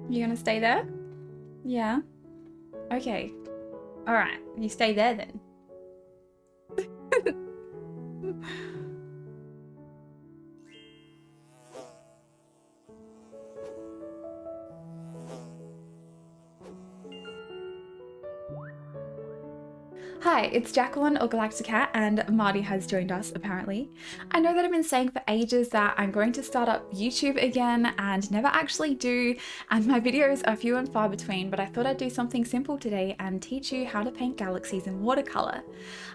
You gonna stay there? Yeah. Okay. All right. You stay there then. Hi, it's Jacqueline or Galactica, and Marty has joined us apparently. I know that I've been saying for ages that I'm going to start up YouTube again and never actually do, and my videos are few and far between, but I thought I'd do something simple today and teach you how to paint galaxies in watercolor.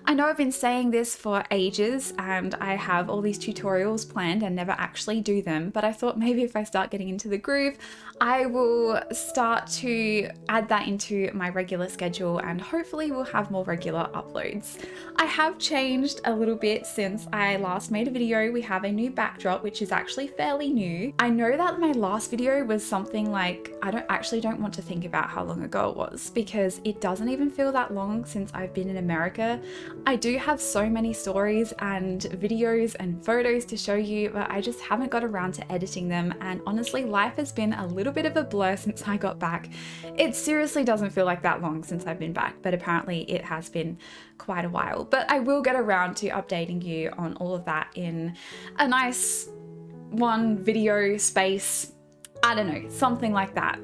I know I've been saying this for ages and I have all these tutorials planned and never actually do them, but I thought maybe if I start getting into the groove, I will start to add that into my regular schedule and hopefully we'll have more regular uploads. I have changed a little bit since I last made a video. We have a new backdrop, which is actually fairly new. I know that my last video was something like, I don't want to think about how long ago it was because it doesn't even feel that long since I've been in America. I do have so many stories and videos and photos to show you, but I just haven't got around to editing them, and honestly life has been a little bit of a blur since I got back. It seriously doesn't feel like that long since I've been back, but apparently it has been quite a while. But I will get around to updating you on all of that in a nice one video space. I don't know, something like that.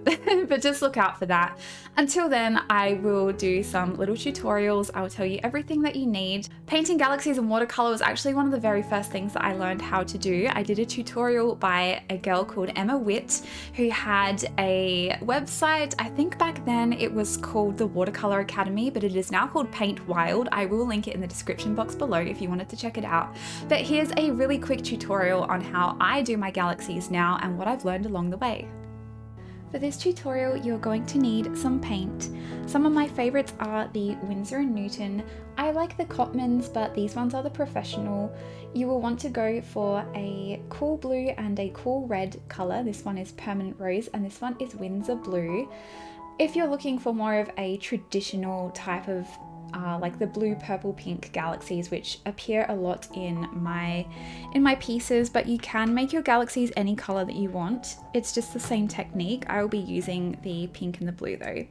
But just look out for that. Until then, I will do some little tutorials. I will tell you everything that you need. Painting galaxies in watercolor was actually one of the very first things that I learned how to do. I did a tutorial by a girl called Emma Witt, who had a website. I think back then it was called the Watercolor Academy, but it is now called Paint Wild. I will link it in the description box below if you wanted to check it out. But here's a really quick tutorial on how I do my galaxies now and what I've learned along the way. For this tutorial, you're going to need some paint. Some of my favorites are the Winsor & Newton. I like the Cotmans, but these ones are the professional. You will want to go for a cool blue and a cool red color. This one is Permanent Rose and this one is Winsor Blue. If you're looking for more of a traditional type of like the blue, purple, pink galaxies, which appear a lot in my pieces, but you can make your galaxies any color that you want. It's just the same technique. I will be using the pink and the blue though.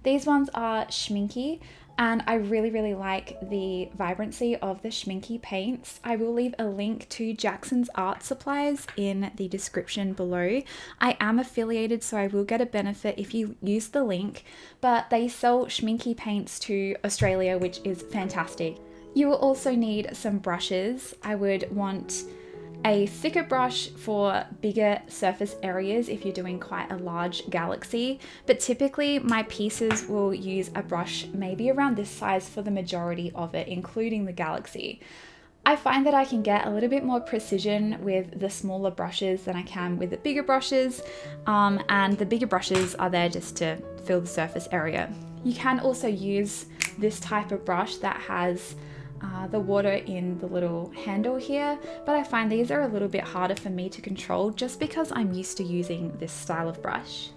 These ones are Schminky, and I really like the vibrancy of the Schminky paints. I will leave a link to Jackson's Art Supplies in the description below. I am affiliated, so I will get a benefit if you use the link, but they sell Schminky paints to Australia, which is fantastic. You will also need some brushes. I would want a thicker brush for bigger surface areas if you're doing quite a large galaxy, but typically my pieces will use a brush maybe around this size for the majority of it, including the galaxy. I find that I can get a little bit more precision with the smaller brushes than I can with the bigger brushes, and the bigger brushes are there just to fill the surface area. You can also use this type of brush that has the water in the little handle here, but I find these are a little bit harder for me to control just because I'm used to using this style of brush.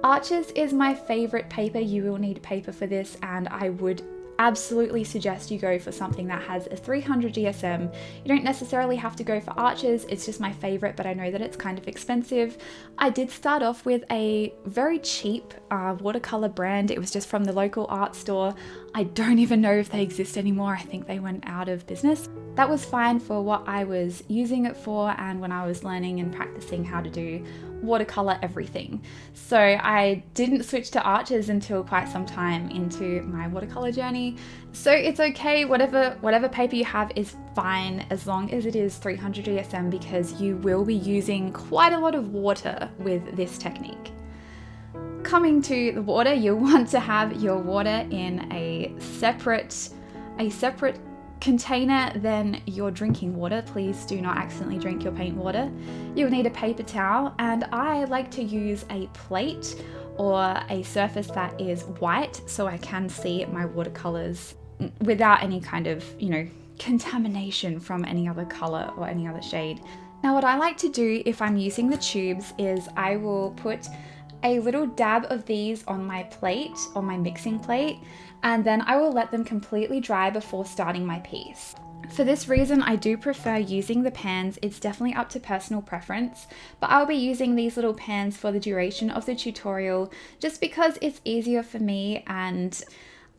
Arches is my favorite paper. You will need paper for this, and I would absolutely suggest you go for something that has a 300 GSM. You don't necessarily have to go for Arches, it's just my favorite, but I know that it's kind of expensive. I did start off with a very cheap watercolor brand. It was just from the local art store. I don't even know if they exist anymore. I think they went out of business. That was fine for what I was using it for and when I was learning and practicing how to do watercolor everything. So I didn't switch to Arches until quite some time into my watercolor journey. So it's okay, whatever paper you have is fine as long as it is 300 GSM, because you will be using quite a lot of water with this technique. Coming to the water, you'll want to have your water in a separate container than your drinking water. Please do not accidentally drink your paint water. You'll need a paper towel, and I like to use a plate or a surface that is white so I can see my watercolors without any kind of, contamination from any other color or any other shade. Now what I like to do if I'm using the tubes is I will put a little dab of these on my plate, on my mixing plate, and then I will let them completely dry before starting my piece. For this reason, I do prefer using the pans. It's definitely up to personal preference, but I'll be using these little pans for the duration of the tutorial just because it's easier for me, and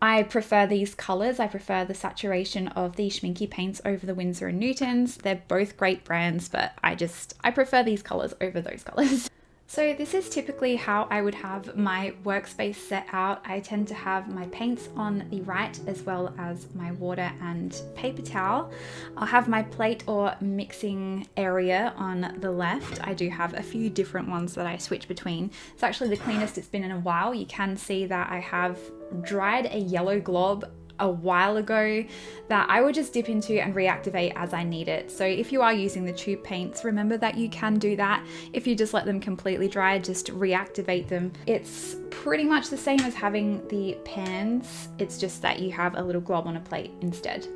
I prefer these colors. I prefer the saturation of the Schminky paints over the Winsor & Newtons. They're both great brands, but I prefer these colors over those colors. So this is typically how I would have my workspace set out. I tend to have my paints on the right as well as my water and paper towel. I'll have my plate or mixing area on the left. I do have a few different ones that I switch between. It's actually the cleanest it's been in a while. You can see that I have dried a yellow glob a while ago that I will just dip into and reactivate as I need it. So if you are using the tube paints, remember that you can do that. If you just let them completely dry, just reactivate them. It's pretty much the same as having the pans. It's just that you have a little glob on a plate instead.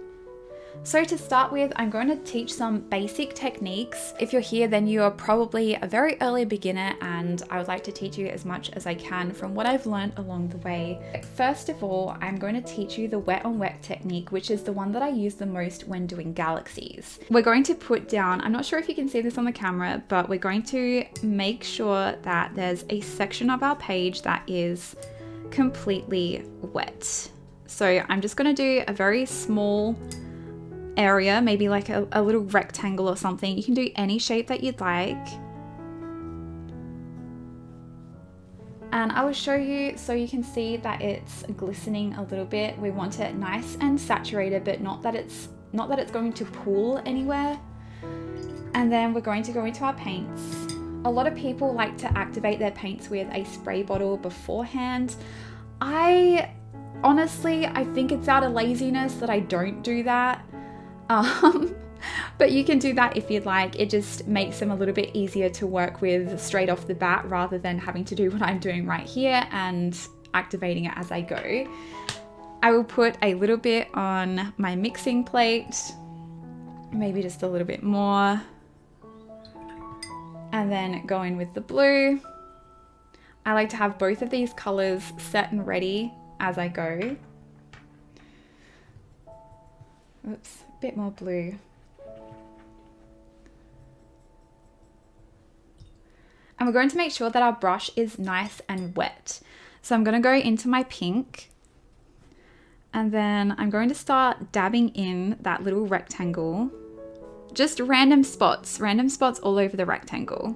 So to start with, I'm going to teach some basic techniques. If you're here, then you are probably a very early beginner, and I would like to teach you as much as I can from what I've learned along the way. First of all, I'm going to teach you the wet on wet technique, which is the one that I use the most when doing galaxies. We're going to put down, I'm not sure if you can see this on the camera, but we're going to make sure that there's a section of our page that is completely wet. So I'm just going to do a very small area, maybe like a little rectangle or something. You can do any shape that you'd like. And I will show you so you can see that it's glistening a little bit. We want it nice and saturated, but not that it's going to pool anywhere. And then we're going to go into our paints. A lot of people like to activate their paints with a spray bottle beforehand. Honestly, I think it's out of laziness that I don't do that. But you can do that if you'd like. It just makes them a little bit easier to work with straight off the bat rather than having to do what I'm doing right here and activating it as I go. I will put a little bit on my mixing plate, maybe just a little bit more, and then go in with the blue. I like to have both of these colors set and ready as I go. Oops. Bit more blue. And we're going to make sure that our brush is nice and wet. So I'm going to go into my pink, and then I'm going to start dabbing in that little rectangle. Just random spots all over the rectangle.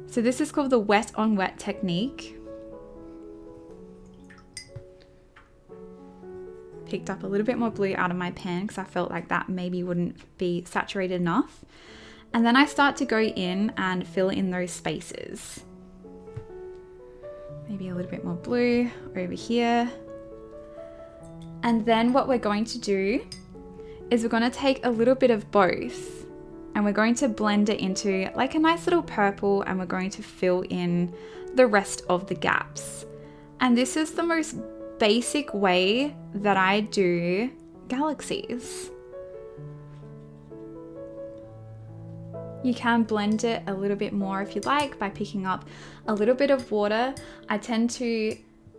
So this is called the wet on wet technique. Picked up a little bit more blue out of my pan because I felt like that maybe wouldn't be saturated enough. And then I start to go in and fill in those spaces. Maybe a little bit more blue over here. And then what we're going to do is we're going to take a little bit of both and we're going to blend it into like a nice little purple, and we're going to fill in the rest of the gaps. And this is the most basic way that I do galaxies. You can blend it a little bit more if you like by picking up a little bit of water. I tend to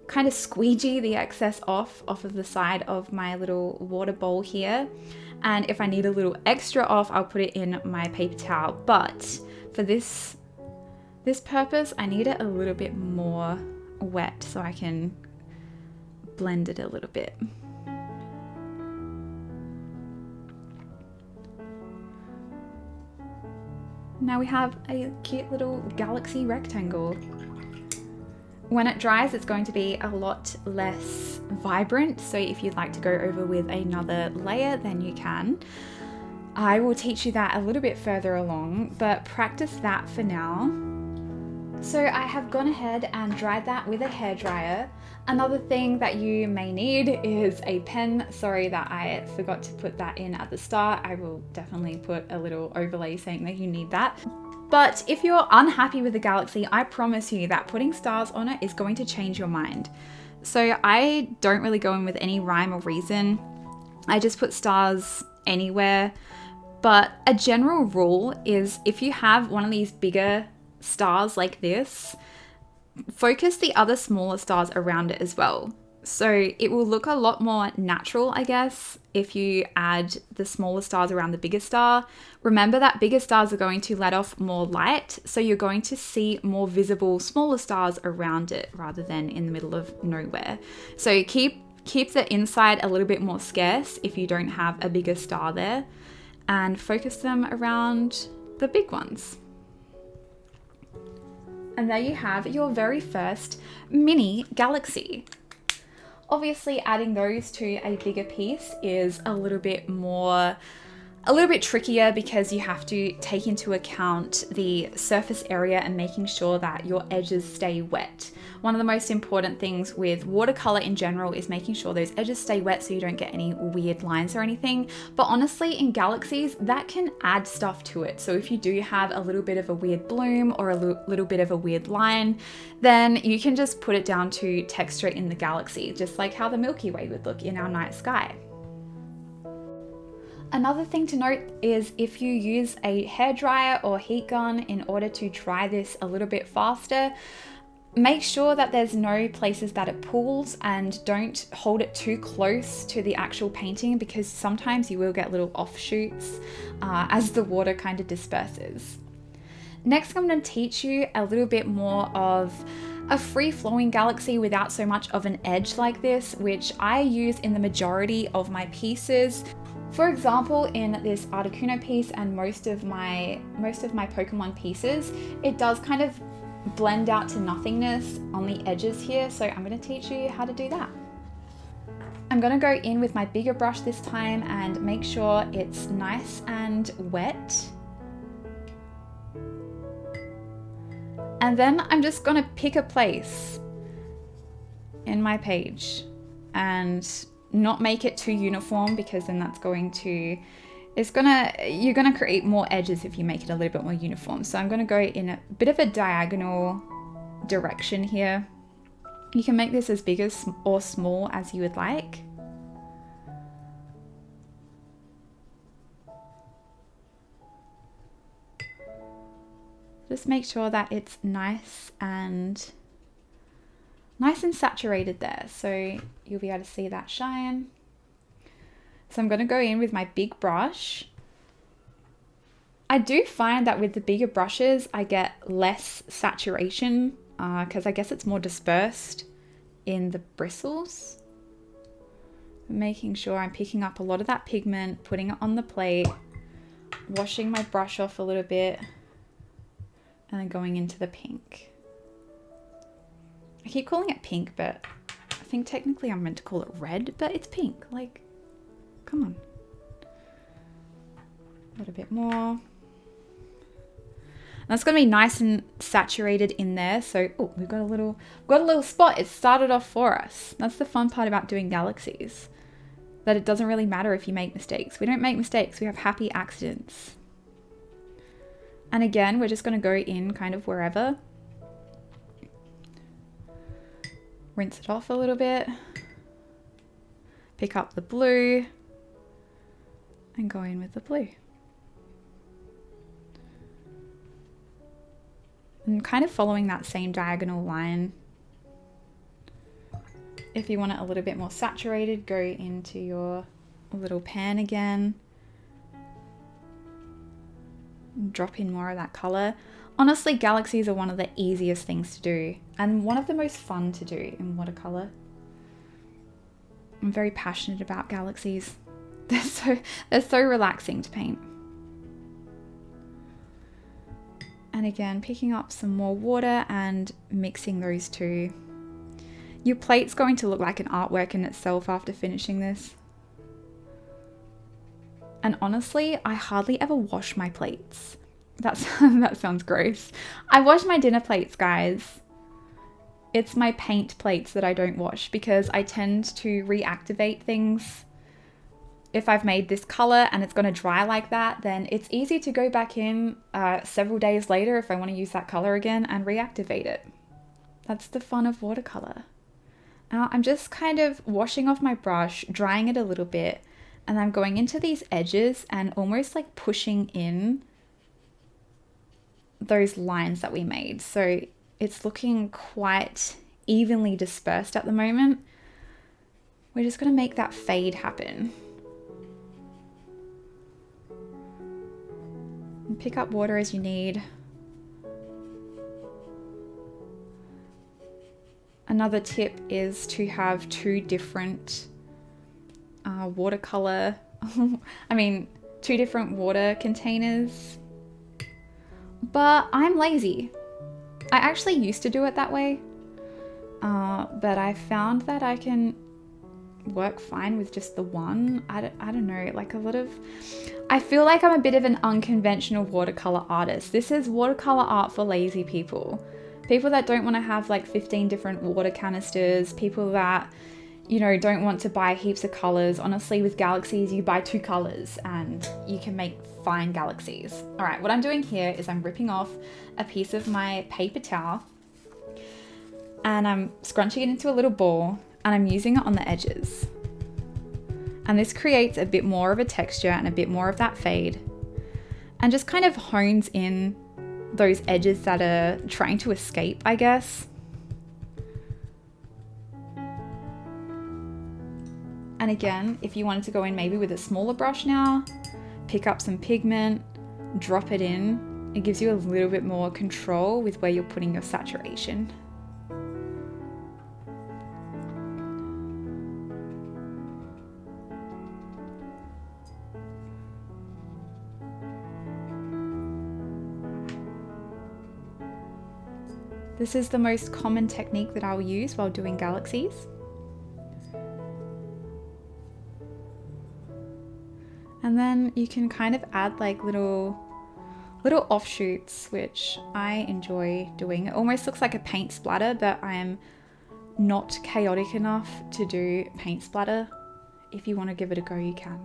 kind of squeegee the excess off of the side of my little water bowl here. And if I need a little extra off, I'll put it in my paper towel. But for this purpose, I need it a little bit more wet so I can blend it a little bit. Now we have a cute little galaxy rectangle. When it dries, it's going to be a lot less vibrant, so if you'd like to go over with another layer, then you can. I will teach you that a little bit further along, but practice that for now. So I have gone ahead and dried that with a hairdryer. Another thing that you may need is a pen. Sorry that I forgot to put that in at the start. I will definitely put a little overlay saying that you need that. But if you're unhappy with the galaxy, I promise you that putting stars on it is going to change your mind. So I don't really go in with any rhyme or reason. I just put stars anywhere. But a general rule is if you have one of these bigger stars like this, focus the other smaller stars around it as well. So it will look a lot more natural, I guess, if you add the smaller stars around the bigger star. Remember that bigger stars are going to let off more light, so you're going to see more visible smaller stars around it rather than in the middle of nowhere. So keep the inside a little bit more scarce if you don't have a bigger star there, and focus them around the big ones. And there you have your very first mini galaxy. Obviously, adding those to a bigger piece is a little bit trickier because you have to take into account the surface area and making sure that your edges stay wet. One of the most important things with watercolor in general is making sure those edges stay wet so you don't get any weird lines or anything. But honestly, in galaxies, that can add stuff to it. So if you do have a little bit of a weird bloom or a little bit of a weird line, then you can just put it down to texture in the galaxy, just like how the Milky Way would look in our night sky. Another thing to note is if you use a hairdryer or heat gun in order to dry this a little bit faster, make sure that there's no places that it pools, and don't hold it too close to the actual painting because sometimes you will get little offshoots as the water kind of disperses. Next, I'm going to teach you a little bit more of a free-flowing galaxy without so much of an edge like this, which I use in the majority of my pieces. For example, in this Articuno piece and most of my Pokemon pieces, it does kind of blend out to nothingness on the edges here, so I'm going to teach you how to do that. I'm going to go in with my bigger brush this time and make sure it's nice and wet. And then I'm just going to pick a place in my page and not make it too uniform, because then that's you're gonna create more edges if you make it a little bit more uniform. So I'm gonna go in a bit of a diagonal direction here. You can make this as big as or small as you would like. Just make sure that it's nice and saturated there, so you'll be able to see that shine. So I'm going to go in with my big brush. I do find that with the bigger brushes, I get less saturation because I guess it's more dispersed in the bristles. Making sure I'm picking up a lot of that pigment, putting it on the plate, washing my brush off a little bit, and then going into the pink. I keep calling it pink, but I think technically I'm meant to call it red, but it's pink. Like, come on. A little bit more. And that's going to be nice and saturated in there. So, oh, we've got a little spot. It started off for us. That's the fun part about doing galaxies, that it doesn't really matter if you make mistakes. We don't make mistakes. We have happy accidents. And again, we're just going to go in kind of wherever. Rinse it off a little bit, pick up the blue, and go in with the blue. And kind of following that same diagonal line. If you want it a little bit more saturated, go into your little pan again. Drop in more of that color. Honestly, galaxies are one of the easiest things to do and one of the most fun to do in watercolor. I'm very passionate about galaxies. They're so relaxing to paint. And again, picking up some more water and mixing those two. Your plate's going to look like an artwork in itself after finishing this. And honestly, I hardly ever wash my plates. That sounds gross. I wash my dinner plates, guys. It's my paint plates that I don't wash because I tend to reactivate things. If I've made this color and it's going to dry like that, then it's easy to go back in several days later if I want to use that color again and reactivate it. That's the fun of watercolor. Now I'm just kind of washing off my brush, drying it a little bit, and I'm going into these edges and almost like pushing in those lines that we made. So it's looking quite evenly dispersed at the moment. we're just going to make that fade happen. And pick up water as you need. Another tip is to have two different watercolor, two different water containers. But I'm lazy. I actually used to do it that way, but I found that I can work fine with just the one. I don't know, like I feel like I'm a bit of an unconventional watercolor artist. This is watercolor art for lazy people. People that don't want to have like 15 different water canisters, people that, don't want to buy heaps of colors. Honestly, with galaxies, you buy 2 colors and you can make fine galaxies. All right, what I'm doing here is I'm ripping off a piece of my paper towel and I'm scrunching it into a little ball and I'm using it on the edges. And this creates a bit more of a texture and a bit more of that fade and just kind of hones in those edges that are trying to escape, I guess. And again, if you wanted to go in maybe with a smaller brush now, pick up some pigment, drop it in. It gives you a little bit more control with where you're putting your saturation. This is the most common technique that I'll use while doing galaxies. And then you can kind of add like little offshoots, which I enjoy doing. It almost looks like a paint splatter, but I'm not chaotic enough to do paint splatter. If you want to give it a go, you can.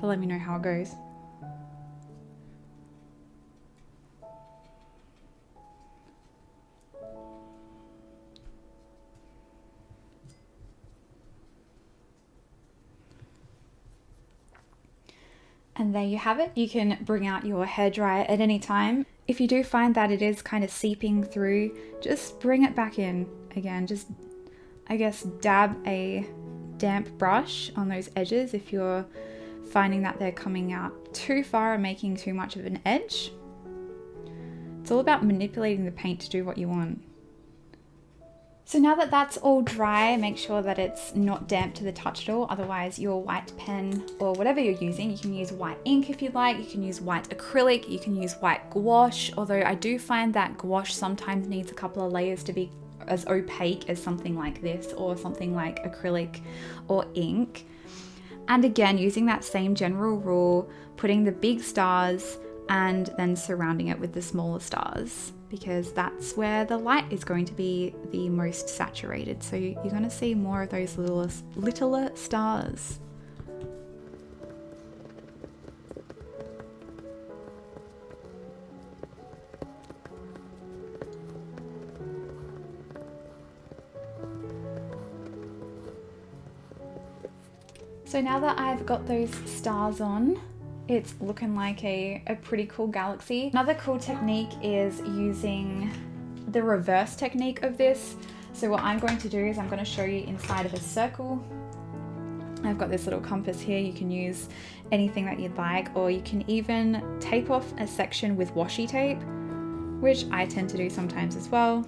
But let me know how it goes. And there you have it. You can bring out your hairdryer at any time. If you do find that it is kind of seeping through, just bring it back in again. Just, I guess, dab a damp brush on those edges if you're finding that they're coming out too far and making too much of an edge. It's all about manipulating the paint to do what you want. So now that that's all dry, make sure that it's not damp to the touch at all. Otherwise your white pen or whatever you're using, you can use white ink if you'd like, you can use white acrylic, you can use white gouache. Although I do find that gouache sometimes needs a couple of layers to be as opaque as something like this or something like acrylic or ink. And again, using that same general rule, putting the big stars and then surrounding it with the smaller stars, because that's where the light is going to be the most saturated. So you're going to see more of those littler stars. So now that I've got those stars on, it's looking like a pretty cool galaxy. Another cool technique is using the reverse technique of this. So what I'm going to do is I'm going to show you inside of a circle. I've got this little compass here. You can use anything that you'd like, or you can even tape off a section with washi tape, which I tend to do sometimes as well.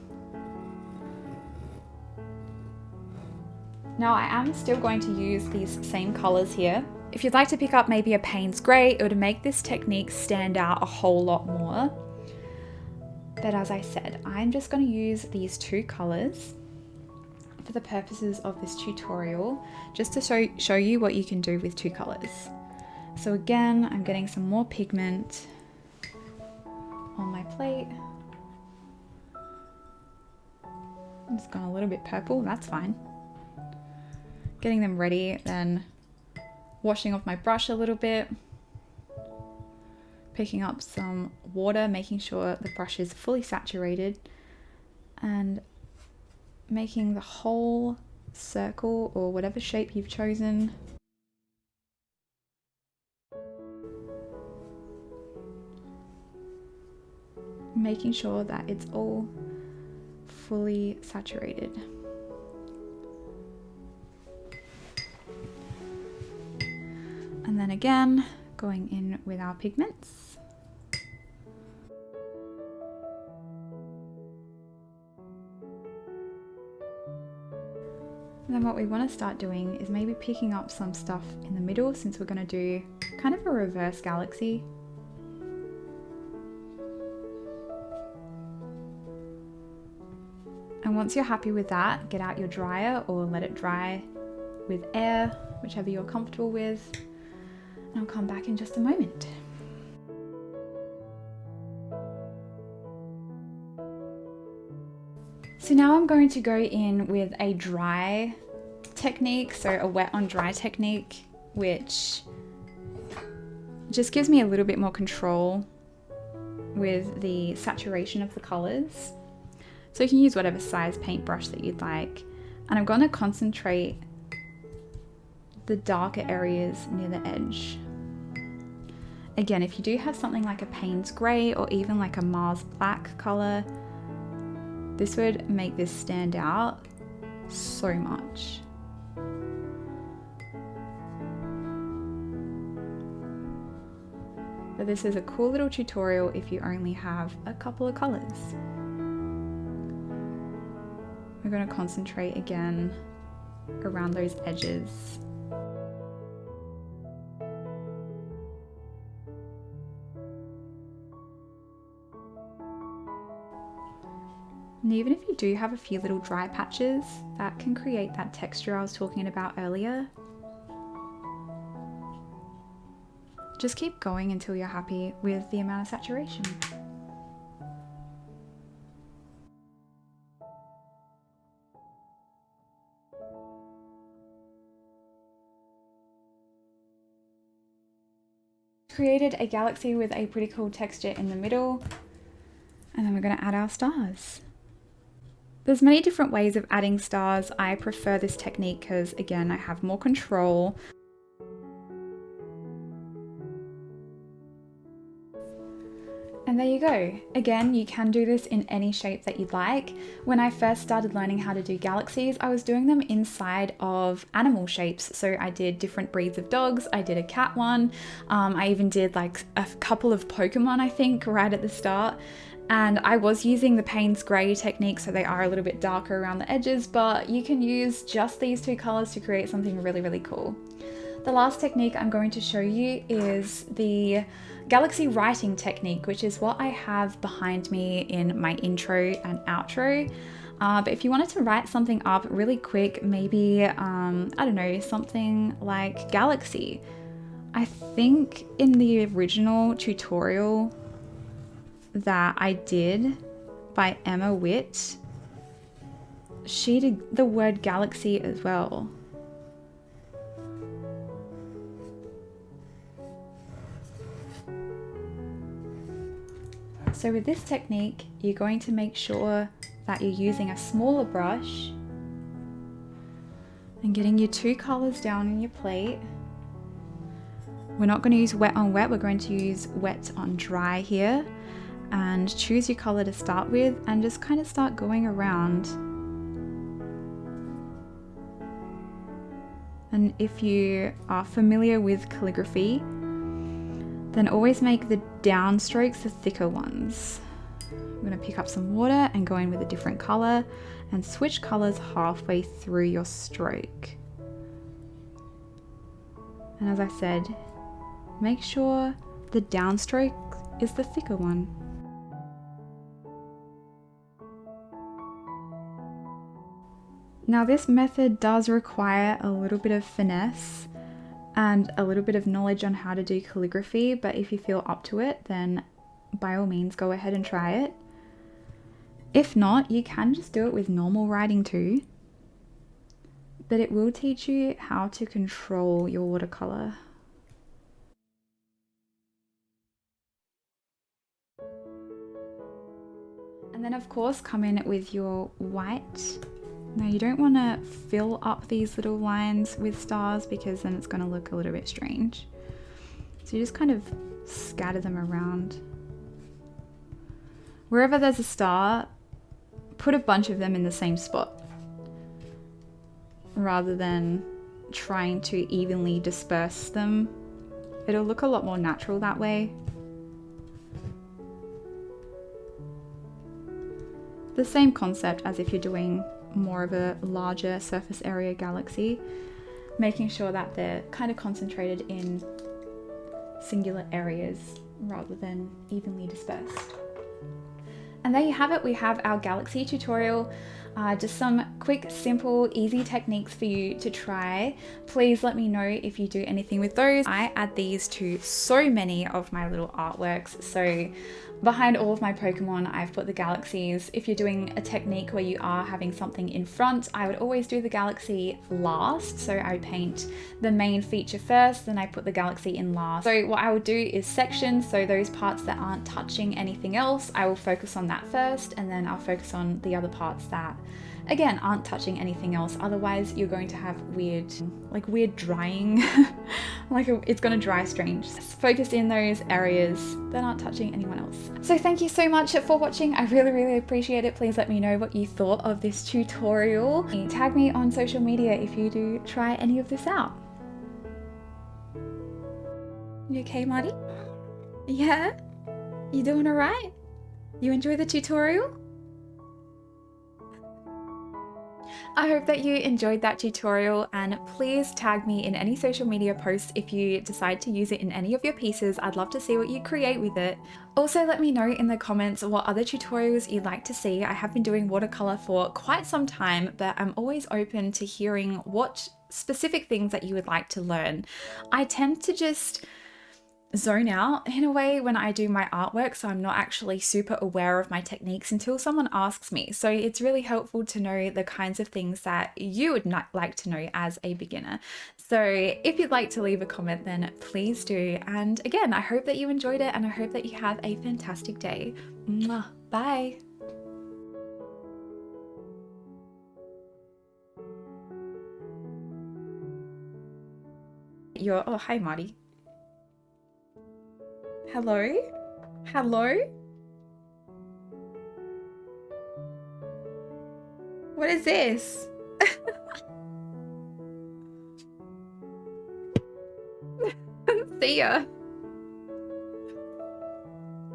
Now I am still going to use these same colors here. If you'd like to pick up maybe a Payne's Grey, it would make this technique stand out a whole lot more. But as I said, I'm just going to use these 2 colors for the purposes of this tutorial, just to show you what you can do with 2 colors. So again, I'm getting some more pigment on my plate. I'm just going a little bit purple, that's fine. Getting them ready, then washing off my brush a little bit, picking up some water, making sure the brush is fully saturated, and making the whole circle or whatever shape you've chosen. Making sure that it's all fully saturated. And then again, going in with our pigments. And then what we want to start doing is maybe picking up some stuff in the middle, since we're going to do kind of a reverse galaxy. And once you're happy with that, get out your dryer or let it dry with air, whichever you're comfortable with. And I'll come back in just a moment. So now I'm going to go in with a dry technique, so a wet on dry technique, which just gives me a little bit more control with the saturation of the colors. So you can use whatever size paintbrush that you'd like. And I'm going to concentrate the darker areas near the edge. Again, if you do have something like a Payne's Grey or even like a Mars Black color, this would make this stand out so much. But this is a cool little tutorial if you only have a couple of colors. We're going to concentrate again around those edges. And even if you do have a few little dry patches, that can create that texture I was talking about earlier. Just keep going until you're happy with the amount of saturation. Created a galaxy with a pretty cool texture in the middle, and then we're going to add our stars. There's many different ways of adding stars. I prefer this technique because, again, I have more control. And there you go. Again, you can do this in any shape that you'd like. When I first started learning how to do galaxies, I was doing them inside of animal shapes. So I did different breeds of dogs. I did a cat one. I even did like a couple of Pokemon, I think, right at the start. And I was using the Payne's Grey technique, so they are a little bit darker around the edges, but you can use just these two colors to create something really, really cool. The last technique I'm going to show you is the galaxy writing technique, which is what I have behind me in my intro and outro. But if you wanted to write something up really quick, maybe, I don't know, something like galaxy. I think in the original tutorial that I did by Emma Witt, she did the word galaxy as well. So with this technique, you're going to make sure that you're using a smaller brush and getting your two colors down in your plate. We're not going to use wet on wet, we're going to use wet on dry here. And choose your color to start with and just kind of start going around. And if you are familiar with calligraphy, then always make the downstrokes the thicker ones. I'm going to pick up some water and go in with a different color and switch colors halfway through your stroke. And as I said, make sure the downstroke is the thicker one. Now this method does require a little bit of finesse and a little bit of knowledge on how to do calligraphy, but if you feel up to it, then by all means go ahead and try it. If not, you can just do it with normal writing too, but it will teach you how to control your watercolor. And then of course come in with your white. Now you don't want to fill up these little lines with stars because then it's going to look a little bit strange. So you just kind of scatter them around. Wherever there's a star, put a bunch of them in the same spot rather than trying to evenly disperse them It'll look a lot more natural that way. The same concept as if you're doing more of a larger surface area galaxy, making sure that they're kind of concentrated in singular areas rather than evenly dispersed. And there you have it, we have our galaxy tutorial. Just some quick, simple, easy techniques for you to try. Please let me know if you do anything with those. I add these to so many of my little artworks. So behind all of my Pokemon, I've put the galaxies. If you're doing a technique where you are having something in front, I would always do the galaxy last. So I would paint the main feature first, then I put the galaxy in last. So what I would do is sections, so those parts that aren't touching anything else, I will focus on that first, and then I'll focus on the other parts that, again, aren't touching anything else. Otherwise you're going to have weird drying, it's going to dry strange. Focus in those areas that aren't touching anyone else. So thank you so much for watching. I really appreciate it. Please let me know what you thought of this tutorial. Tag me on social media if you do try any of this out. You okay, Marty? Yeah? You doing all right? You enjoy the tutorial? I hope that you enjoyed that tutorial, and please tag me in any social media posts if you decide to use it in any of your pieces. I'd love to see what you create with it. Also, let me know in the comments what other tutorials you'd like to see. I have been doing watercolor for quite some time, but I'm always open to hearing what specific things that you would like to learn. I tend to just zone out in a way when I do my artwork, so I'm not actually super aware of my techniques until someone asks me. So it's really helpful to know the kinds of things that you would not like to know as a beginner. So if you'd like to leave a comment, then please do. And again, I hope that you enjoyed it, and I hope that you have a fantastic day. Mwah. Bye. Oh, hi Marty. Hello? Hello? What is this? See ya.